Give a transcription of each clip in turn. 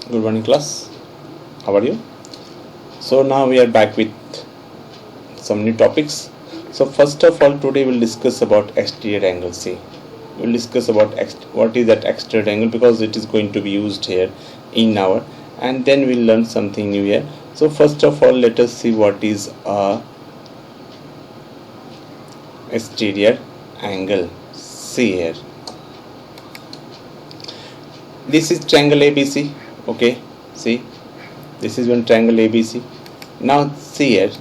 Good morning, class. How are you? So now we are back with some new topics. So first of all, today we'll discuss about exterior angle. See, we'll discuss about what is that exterior angle, because it is going to be used here in our, and then we'll learn something new here. So first of all, let us see what is a exterior angle. See here. This is triangle ABC. Okay, see, this is one triangle ABC. Now see here,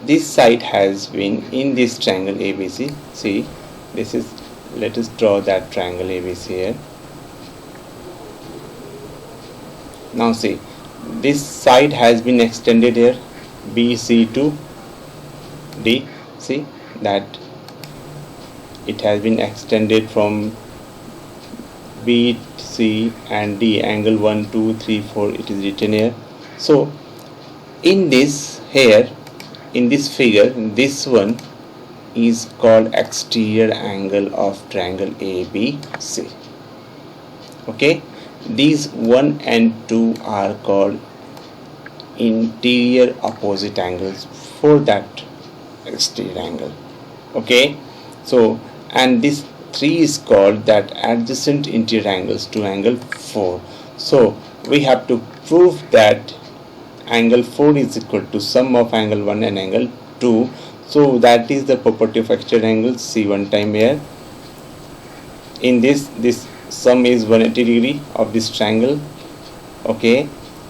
this side has been in this triangle ABC. See, this is, let us draw that triangle ABC here. Now see, this side has been extended here, BC to D. See that it has been extended from B, C and D, angle 1, 2, 3, 4, it is written here. So in this here, in this figure, this one is called exterior angle of triangle ABC. Okay, these 1 and 2 are called interior opposite angles for that exterior angle. Okay, so and this 3 is called that adjacent interior angles to angle 4. So we have to prove that angle 4 is equal to sum of angle 1 and angle 2. So that is the property of exterior angles. See one time here, in this sum is 180 degree of this triangle. Okay,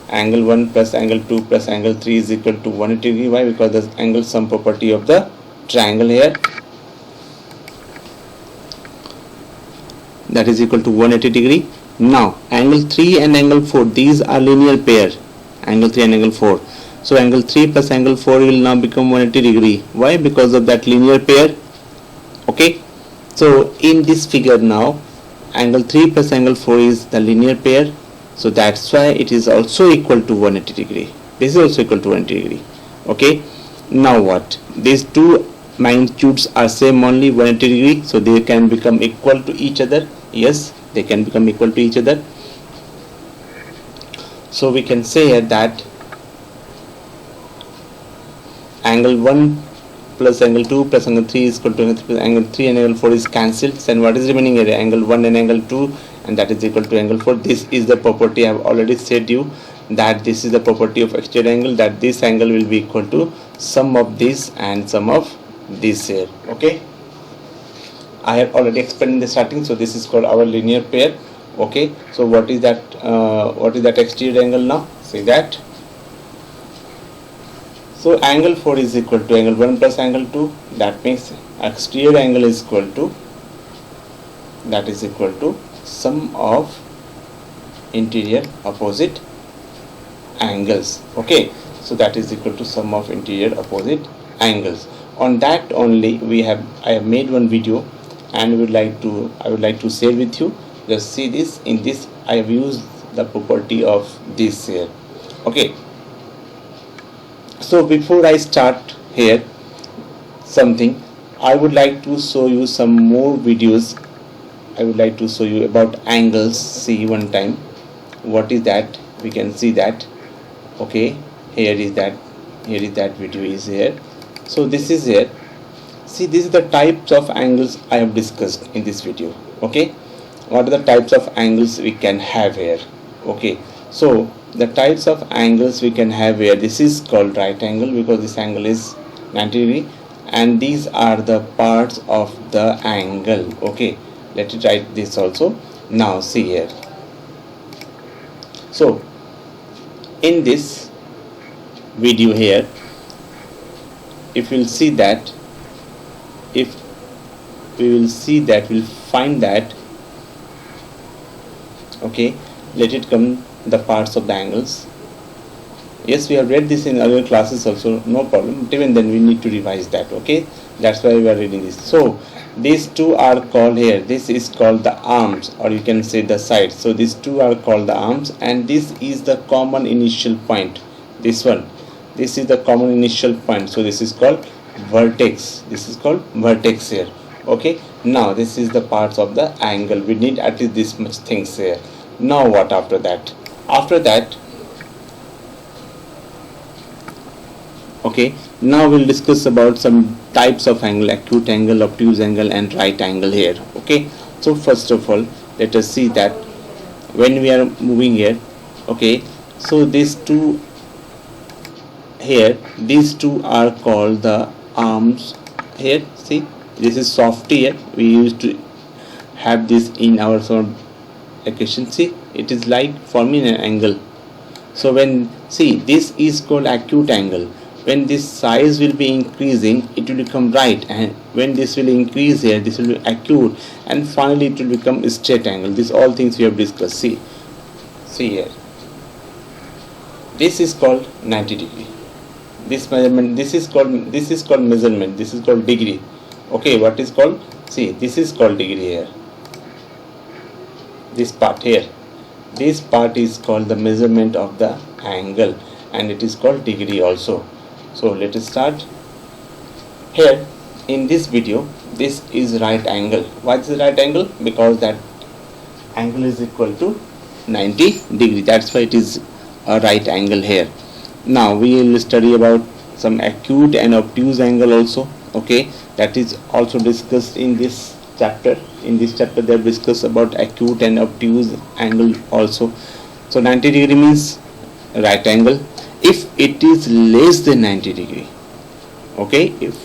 angle 1 plus angle 2 plus angle 3 is equal to 180 degree. Why? Because the angle sum property of the triangle here, that is equal to 180 degree. Now angle 3 and angle 4, these are linear pair, angle 3 and angle 4. So angle 3 plus angle 4 will now become 180 degree. Why? Because of that linear pair. Okay, so in this figure now, angle 3 plus angle 4 is the linear pair, so that's why it is also equal to 180 degree. This is also equal to 180 degree. Okay, now what? These two magnitudes are same only, 180 degree, so they can become equal to each other. Yes, they can become equal to each other. So we can say here that angle 1 plus angle 2 plus angle 3 is equal to angle 3 and angle 4 is cancelled. And what is remaining here? Angle 1 and angle 2, and that is equal to angle 4. This is the property I have already said you, that this is the property of exterior angle, that this angle will be equal to sum of this and sum of this here. Okay, I have already explained in the starting. So this is called our linear pair. Okay, so what is that exterior angle now? See that. So angle 4 is equal to angle 1 plus angle 2. That means exterior angle is equal to, that is equal to sum of interior opposite angles. Okay, so that is equal to sum of interior opposite angles. On that only I have made one video, and I would like to share with you. Just see this. In this I have used the property of this here. Okay, so before I start here something, I would like to show you some more videos. I would like to show you about angles. See one time, what is that? We can see that. Okay, here is that video is here. So this is here. See, this is the types of angles I have discussed in this video. Okay, what are the types of angles we can have here? Okay, so the types of angles we can have here, this is called right angle because this angle is 90 degree, and these are the parts of the angle. Okay, let it write this also. Now see here. So in this video here, if we'll see that, we'll find that. Okay, let it come the parts of the angles. Yes, we have read this in other classes also, no problem, but even then we need to revise that. Okay, that's why we are reading this. So these two are called here, this is called the arms, or you can say the sides. So these two are called the arms, and this is the common initial point. This one, this is the common initial point, so this is called vertex. This is called vertex here. Okay, Now this is the parts of the angle. We need at least this much things here. Now what after that? After that, okay, now we'll discuss about some types of angle: acute angle, obtuse angle, and right angle here. Okay, so first of all, let us see that when we are moving here, okay, so these two here, these two are called the arms here. See, this is soft here. We used to have this in our sort of equation. See, it is like forming an angle. So when, see, this is called acute angle. When this size will be increasing, it will become right, and when this will increase here, this will be acute, and finally it will become a straight angle. These all things we have discussed. See here, this is called 90 degree. This measurement, this is called measurement, this is called degree. Okay, what is called, see, this is called degree here. This part here, this part is called the measurement of the angle, and it is called degree also. So let us start. Here in this video, this is right angle. Why is it right angle? Because that angle is equal to 90 degree. That's why it is a right angle here. Now we will study about some acute and obtuse angle also. Okay, that is also discussed in this chapter. In this chapter they have discussed about acute and obtuse angle also. So 90 degree means right angle if it is less than 90 degree. Okay, if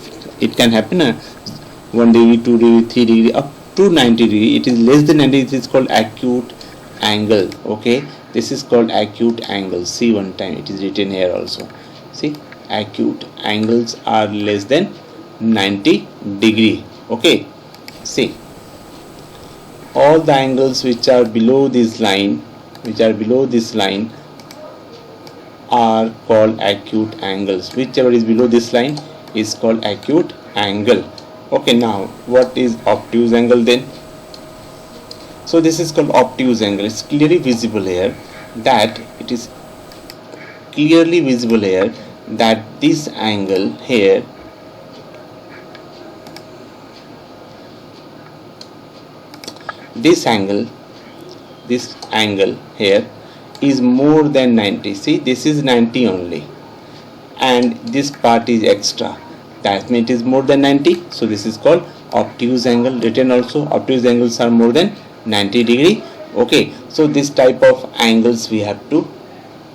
it can happen 1 degree, 2 degree, 3 degree, up to 90 degree, it is less than 90, it is called acute angle. Okay, this is called acute angle. See, one time it is written here also. See, acute angles are less than 90 degree. Okay, see, all the angles which are below this line, are called acute angles. Whichever is below this line is called acute angle. Okay, now what is obtuse angle then? So this is called obtuse angle. It's clearly visible here that this angle here this angle here is more than 90. See, this is 90 only, and this part is extra. That means it is more than 90. So this is called obtuse angle. Written also, obtuse angles are more than 90 degree. Okay, so this type of angles we have to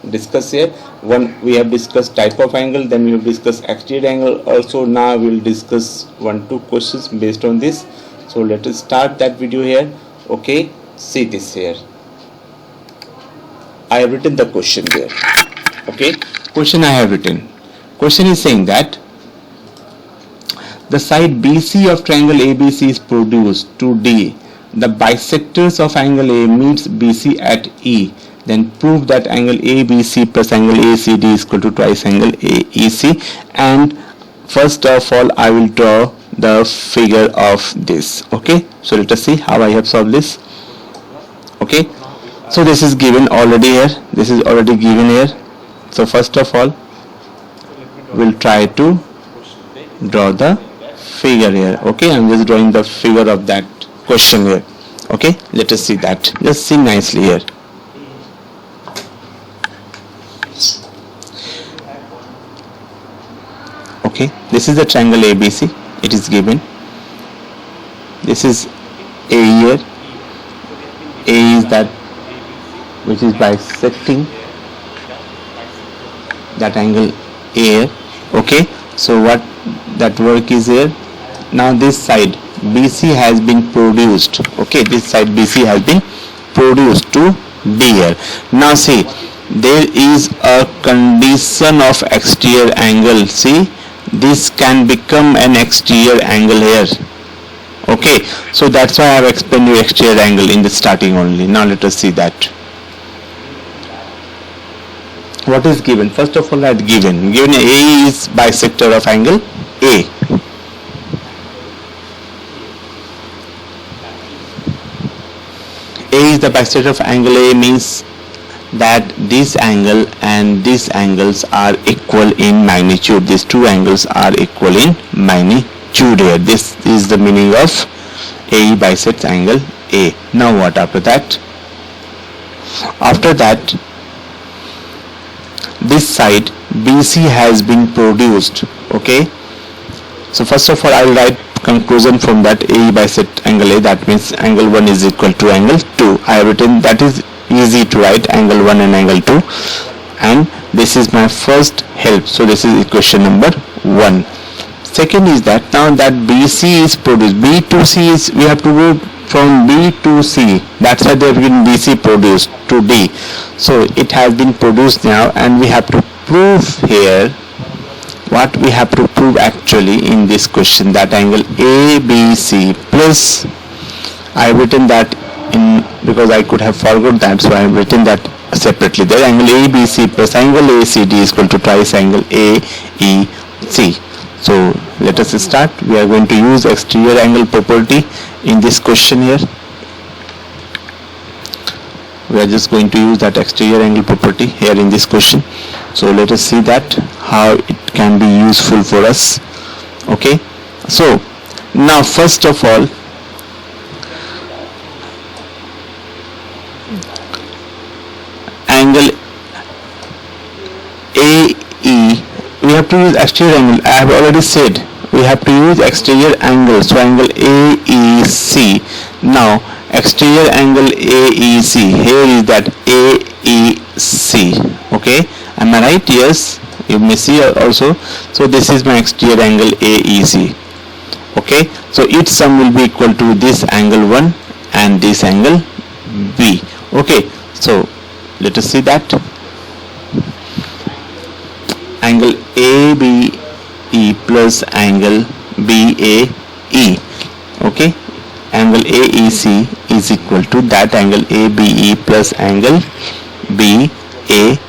discuss here. One, we have discussed type of angle, then we have discussed exterior angle also. Now we will discuss 1-2 questions based on this. So let us start that video here. Okay, see this here. I have written the question there. Okay, question I have written. Question is saying that the side BC of triangle ABC is produced to D. The bisectors of angle A meets BC at E. Then prove that angle ABC plus angle ACD is equal to twice angle AEC. And first of all, I will draw the figure of this. Okay, so let us see how I have solved this. Okay, so this is given already here. This is already given here. So first of all, we'll try to draw the figure here. Okay, I'm just drawing the figure of that question here. Okay, let us see that. Just see nicely here. Okay, this is the triangle ABC. It is given. This is A here. A is that which is bisecting that angle A here. Okay, so what that work is here. Now this side BC has been produced. Okay, this side BC has been produced to D here. Now see, there is a condition of exterior angle. See, this can become an exterior angle here. Okay, so that's why I have explained you exterior angle in the starting only. Now let us see that. What is given? First of all, I had given A is bisector of angle A. A is the bisector of angle A means that this angle and these angles are equal in magnitude. These two angles are equal in magnitude here. This is the meaning of AE bisects angle A. Now what after that? After that, this side BC has been produced. Okay, so first of all I will write conclusion from that. AE bisect angle A, that means angle 1 is equal to angle 2. I have written, that is easy to write, angle 1 and angle 2, and this is my first help. So this is equation number 1. Second is that now that BC is produced, B to C is, we have to go from B to C, that's why there has been BC produced to D. So it has been produced now, and we have to prove here what we have to prove actually in this question, that angle ABC plus, I have written that in, because I could have forgot that, so I have written that separately there, angle ABC plus angle ACD is equal to twice angle AEC. So let us start. We are going to use exterior angle property in this question here. We are just going to use that exterior angle property here in this question. So let us see that how it can be useful for us. Okay, so now first of all, angle AE, we have to use exterior angle. I have already said we have to use exterior angle, so angle AEC. Now exterior angle AEC, here is that AEC. Okay, am I right? Yes, you may see also. So this is my exterior angle AEC. Okay, so its sum will be equal to this angle 1 and this angle B. Okay, so let us see that angle ABE plus angle BAE. Okay, angle AEC is equal to that angle ABE plus angle BAE,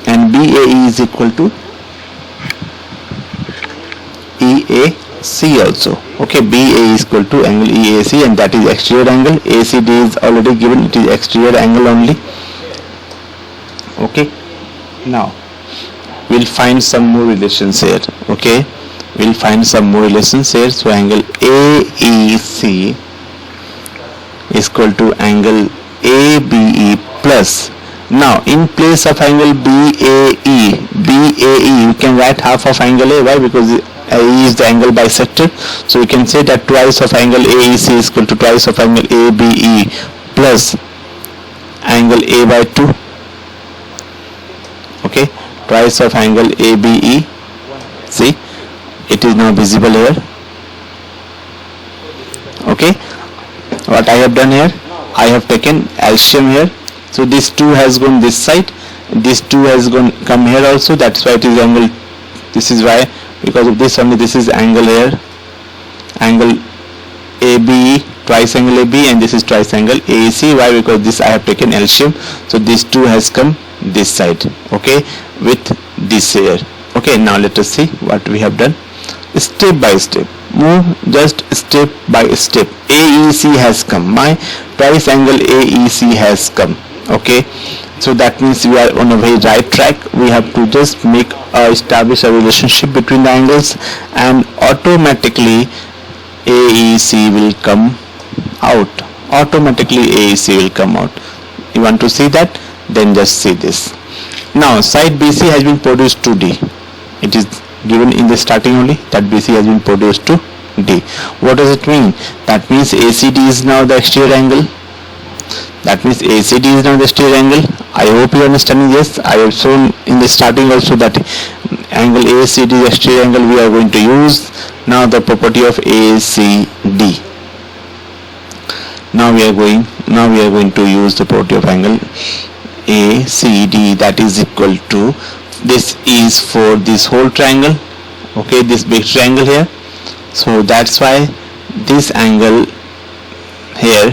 and BAE is equal to EAC also. Okay, BA is equal to angle EAC, and that is exterior angle. ACD is already given, it is exterior angle only. Okay, now we'll find some more relations here. Okay, we'll find some more relations here. So angle AEC is equal to angle ABE plus, now in place of angle BAE, you can write half of angle A. Why? Because AE is the angle bisector, so you can say that twice of angle AEC is equal to twice of angle ABE plus angle A by 2. Okay, twice of angle ABE. See, it is now visible here. Okay, what I have done here, I have taken LCM here. So this 2 has gone this side, this 2 has gone come here also, that's why it is angle, this is why, because of this only, this is angle here, angle ABE, twice angle AB, and this is twice angle AEC. Why? Because this I have taken LCM, so this 2 has come this side. Okay, with this here. Okay, now let us see what we have done. Step by step, move just step by step. AEC has come, my twice angle AEC has come. Okay, so that means we are on a very right track. We have to just establish a relationship between the angles, and automatically AEC will come out. Automatically AEC will come out. You want to see that? Then just see this. Now side BC has been produced to D. It is given in the starting only that BC has been produced to D. What does it mean? That means ACD is now the exterior angle. That means ACD is now the exterior angle. I hope you are understanding. Yes, I have shown in the starting also that angle ACD is exterior angle. We are going to use now the property of ACD. Now we are going to use the property of angle ACD, that is equal to, this is for this whole triangle. Okay, this big triangle here. So that's why this angle here,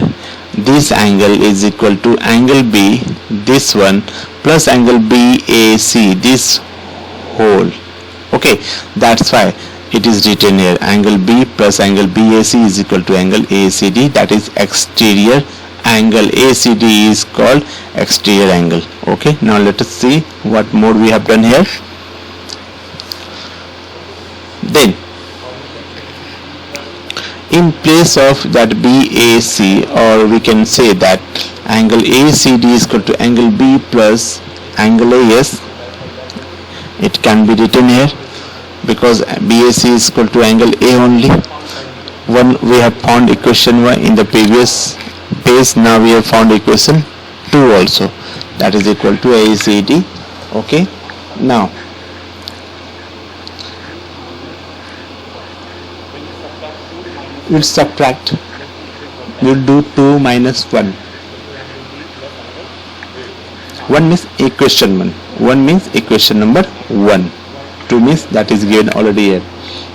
this angle is equal to angle B, this one, plus angle BAC, this whole. Okay, that's why it is written here angle B plus angle BAC is equal to angle ACD, that is exterior angle. ACD is called exterior angle. Okay, now let us see what more we have done here. Then in place of that BAC, or we can say that angle ACD is equal to angle B plus angle AS. It can be written here because BAC is equal to angle A only. One, we have found equation 1 in the previous page. Now we have found equation 2 also, that is equal to ACD. Okay, now we'll subtract. We'll do 2 minus 1. 1 means equation 1. 1 means equation number 1. 2 means that is given already here.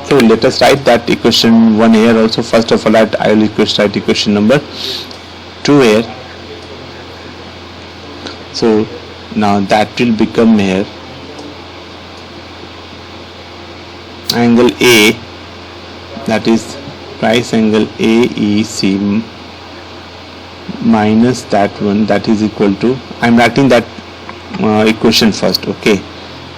So let us write that equation 1 here also. First of all, I will write equation number 2 here. So now that will become here angle A, that is twice angle AEC minus that one, that is equal to, I am writing that equation first. Okay,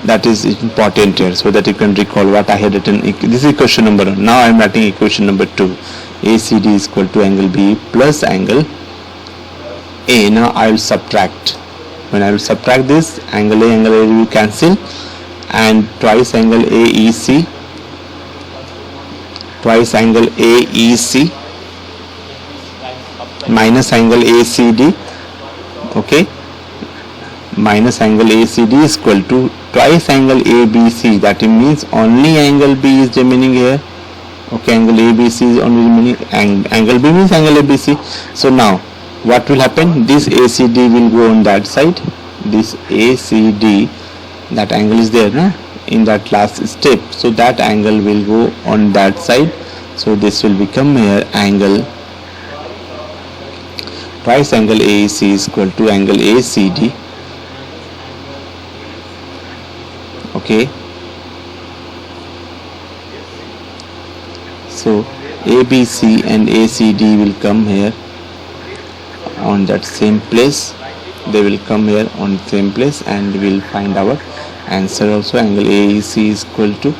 that is important here so that you can recall what I had written. This is equation number 1. Now I am writing equation number 2. ACD is equal to angle B plus angle A. Now I will subtract. When I will subtract this, angle A will cancel, and twice angle AEC, twice angle AEC minus angle ACD. Okay, minus angle ACD is equal to twice angle ABC. That means only angle B is remaining here. Okay, angle ABC is only remaining. Angle B means angle ABC. So now what will happen? This ACD will go on that side. This ACD, that angle is there, na, in that last step. So that angle will go on that side. So this will become here angle, twice angle AEC is equal to angle ACD. Okay, so ABC and ACD will come here on that same place. They will come here on same place, and we will find our answer also. Angle AEC is equal to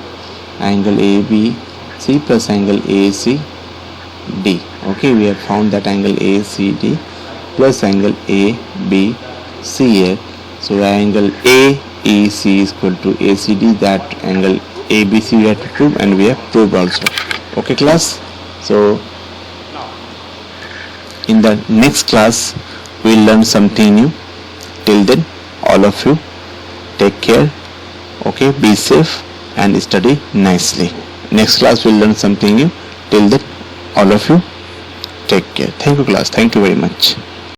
angle ABC plus angle ACD. Okay, we have found that angle ACD plus angle ABC here. So angle AEC is equal to ACD. That angle ABC we have to prove, and we have proved also. Okay class, so in the next class we will learn something new. Till then, all of you take care. Okay, be safe and study nicely. Next class we will learn something new. Till then, all of you take care. Thank you class. Thank you very much.